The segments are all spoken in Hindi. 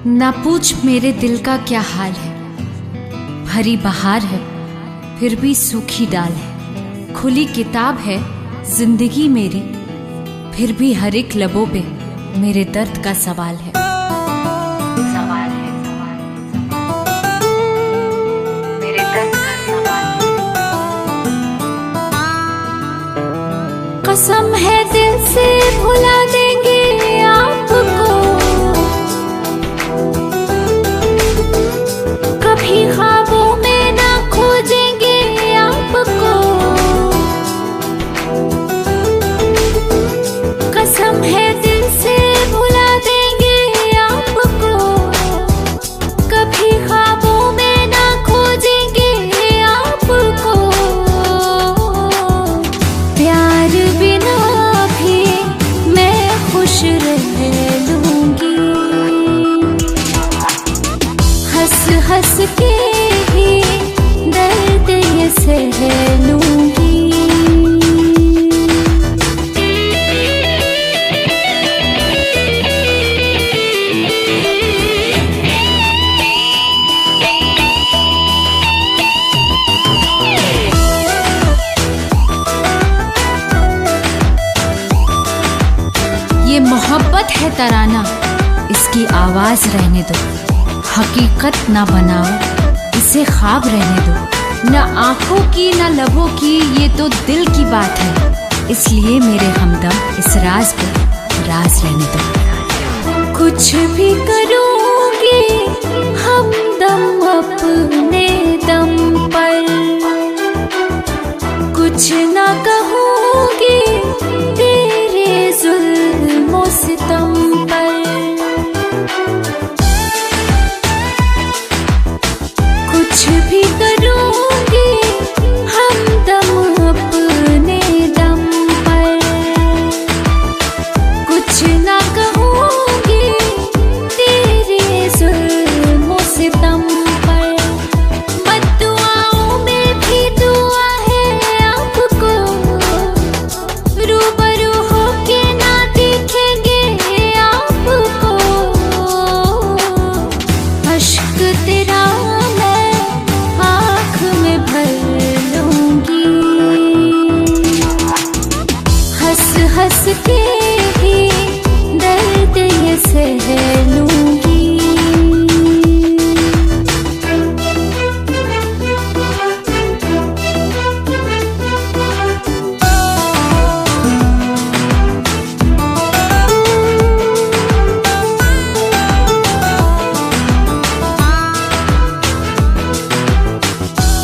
ना पूछ मेरे दिल का क्या हाल है। भरी बहार है फिर भी सूखी डाल है। खुली किताब है जिंदगी मेरी, फिर भी हर एक लबों पे मेरे दर्द का सवाल है। मेरे दर्द का सवाल है। कसम है दिल से भुला देंगे आपको, कभी ख्वाबों में ना खोजेंगे आपको। कसम है दिल से भुला देंगे आपको, कभी ख्वाबों में ना खोजेंगे आपको। प्यार बिना भी मैं खुश रह लूंगी, हंस हंस के ही दर्द ये सह लूंगी। ये मोहब्बत है तराना, इसकी आवाज रहने दो। हकीकत ना बनाओ, इसे ख्वाब रहने दो। न आंखों की न लबों की, ये तो दिल की बात है। इसलिए मेरे हमदम इस राज पे राज रहने दो। कुछ भी करूँगी हमदम अपने दम पर, कुछ ना कहूँगी तेरे जुल्म सितम पर। कुछ भी करूँगी हमदम अपने दम पर, कुछ ना कहूँगी तेरे जुल्म सितम पर। बद्दुआओं में भी दुआ है आपको, रूबरू होके ना देखेंगे आपको। अश्क तेरा मैं आँख में भर लूंगी, हंस हंस के ही दर्द ये सह लूंगी।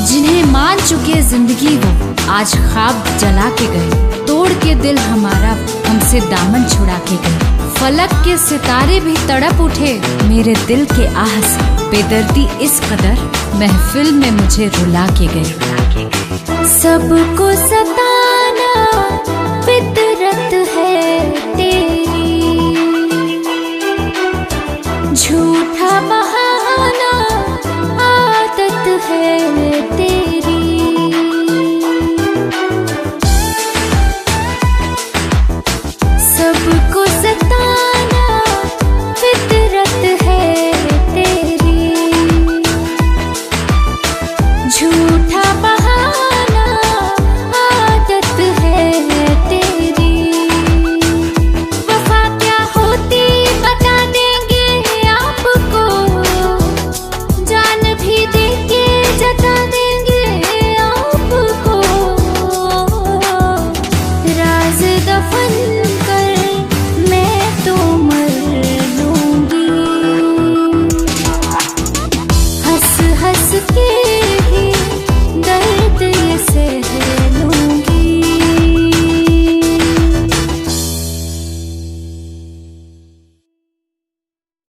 जिन्हें मान चुके जिंदगी वो आज ख्वाब जला के गए। तोड़ के दिल हमारा हमसे दामन छुड़ा के गए। फलक के सितारे भी तड़प उठे मेरे दिल के आह से। बेदर्दी इस कदर महफिल में मुझे रुला के गए। सबको सताना फितरत है तेरी, झूठा बहाना